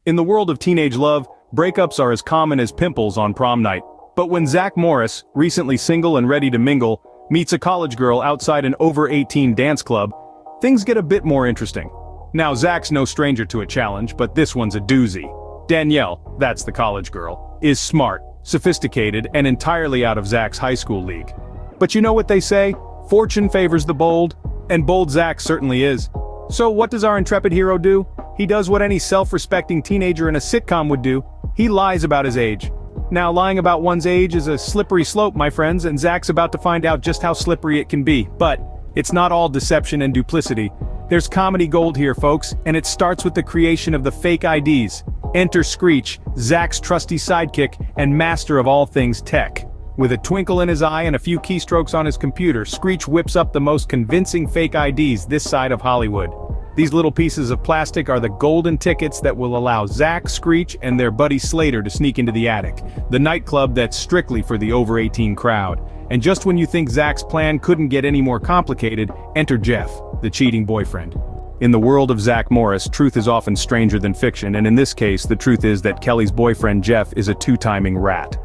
In the world of teenage love, breakups are as common as pimples on prom night. But when Zack Morris, recently single and ready to mingle, meets a college girl outside an over-18 dance club, things get a bit more interesting. Now Zack's no stranger to a challenge, but this one's a doozy. Danielle, that's the college girl, is smart, sophisticated, and entirely out of Zack's high school league. But you know what they say? Fortune favors the bold, and bold Zack certainly is. So what does our intrepid hero do? He does what any self-respecting teenager in a sitcom would do. He lies about his age. Now lying about one's age is a slippery slope, my friends, and Zack's about to find out just how slippery it can be. But it's not all deception and duplicity. There's comedy gold here, folks, and it starts with the creation of the fake IDs. Enter Screech, Zack's trusty sidekick and master of all things tech. With a twinkle in his eye and a few keystrokes on his computer, Screech whips up the most convincing fake IDs this side of Hollywood. These little pieces of plastic are the golden tickets that will allow Zack, Screech, and their buddy Slater to sneak into the attic, the nightclub that's strictly for the over-18 crowd. And just when you think Zack's plan couldn't get any more complicated, enter Jeff, the cheating boyfriend. In the world of Zack Morris, truth is often stranger than fiction, and in this case, the truth is that Kelly's boyfriend Jeff is a two-timing rat.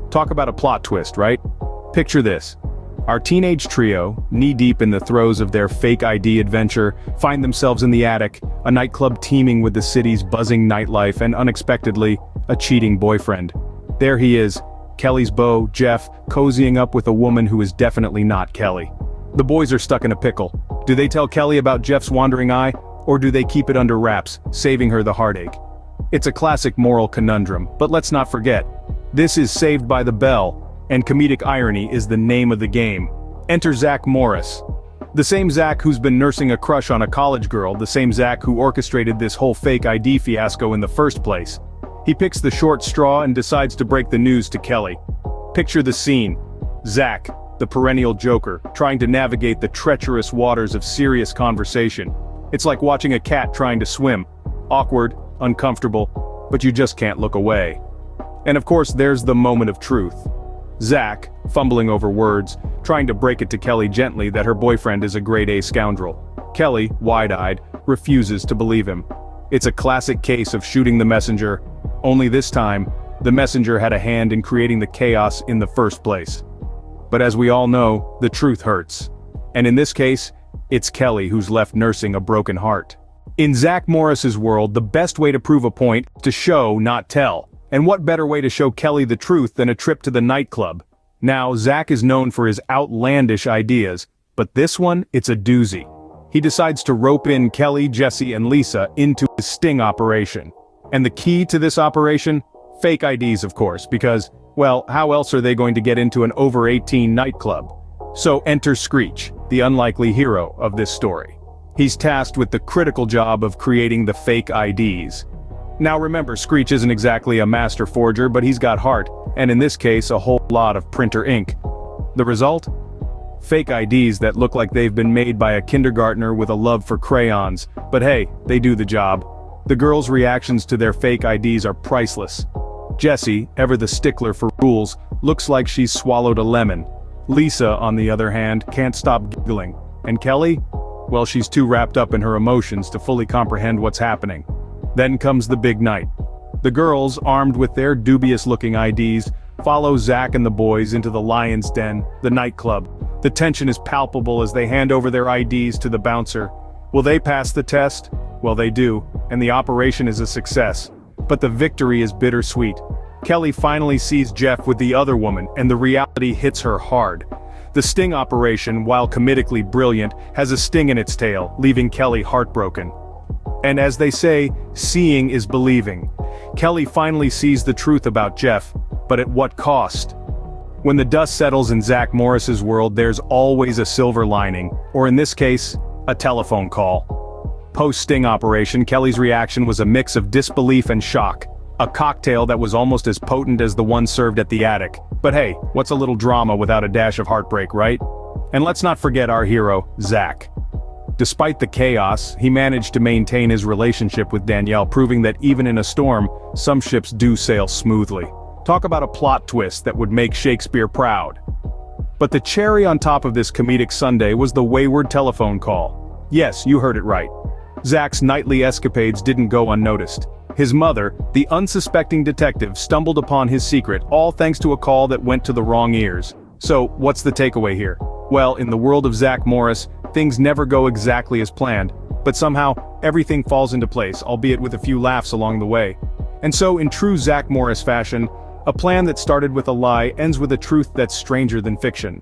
Talk about a plot twist, right? Picture this. Our teenage trio, knee-deep in the throes of their fake ID adventure, find themselves in the attic, a nightclub teeming with the city's buzzing nightlife and unexpectedly, a cheating boyfriend. There he is, Kelly's beau, Jeff, cozying up with a woman who is definitely not Kelly. The boys are stuck in a pickle. Do they tell Kelly about Jeff's wandering eye, or do they keep it under wraps, saving her the heartache? It's a classic moral conundrum, but let's not forget, this is Saved by the Bell, and comedic irony is the name of the game. Enter Zack Morris. The same Zack who's been nursing a crush on a college girl, the same Zack who orchestrated this whole fake ID fiasco in the first place. He picks the short straw and decides to break the news to Kelly. Picture the scene. Zack, the perennial joker, trying to navigate the treacherous waters of serious conversation. It's like watching a cat trying to swim. Awkward, uncomfortable, but you just can't look away. And of course there's the moment of truth. Zack, fumbling over words, trying to break it to Kelly gently that her boyfriend is a grade-A scoundrel. Kelly, wide-eyed, refuses to believe him. It's a classic case of shooting the messenger, only this time, the messenger had a hand in creating the chaos in the first place. But as we all know, the truth hurts. And in this case, it's Kelly who's left nursing a broken heart. In Zack Morris's world, the best way to prove a point is to show, not tell. And what better way to show Kelly the truth than a trip to the nightclub? Now, Zack is known for his outlandish ideas, but this one, it's a doozy. He decides to rope in Kelly, Jesse, and Lisa into his sting operation. And the key to this operation? Fake IDs, of course, because, well, how else are they going to get into an over-18 nightclub? So enter Screech, the unlikely hero of this story. He's tasked with the critical job of creating the fake IDs. Now remember, Screech isn't exactly a master forger, but he's got heart, and in this case a whole lot of printer ink. The result? Fake IDs that look like they've been made by a kindergartner with a love for crayons, but hey, they do the job. The girls' reactions to their fake IDs are priceless. Jessie, ever the stickler for rules, looks like she's swallowed a lemon. Lisa, on the other hand, can't stop giggling. And Kelly? Well, she's too wrapped up in her emotions to fully comprehend what's happening. Then comes the big night. The girls, armed with their dubious-looking IDs, follow Zack and the boys into the Lion's Den, the nightclub. The tension is palpable as they hand over their IDs to the bouncer. Will they pass the test? Well, they do, and the operation is a success. But the victory is bittersweet. Kelly finally sees Jeff with the other woman, and the reality hits her hard. The sting operation, while comedically brilliant, has a sting in its tail, leaving Kelly heartbroken. And as they say, seeing is believing. Kelly finally sees the truth about Jeff, but at what cost? When the dust settles in Zack Morris's world, there's always a silver lining, or in this case, a telephone call. Post-sting operation, Kelly's reaction was a mix of disbelief and shock. A cocktail that was almost as potent as the one served at the attic. But hey, what's a little drama without a dash of heartbreak, right? And let's not forget our hero, Zack. Despite the chaos, he managed to maintain his relationship with Danielle, proving that even in a storm, some ships do sail smoothly. Talk about a plot twist that would make Shakespeare proud. But the cherry on top of this comedic sundae was the wayward telephone call. Yes, you heard it right. Zack's nightly escapades didn't go unnoticed. His mother, the unsuspecting detective, stumbled upon his secret, all thanks to a call that went to the wrong ears. So, what's the takeaway here? Well, in the world of Zack Morris, things never go exactly as planned, but somehow, everything falls into place, albeit with a few laughs along the way. And so, in true Zack Morris fashion, a plan that started with a lie ends with a truth that's stranger than fiction.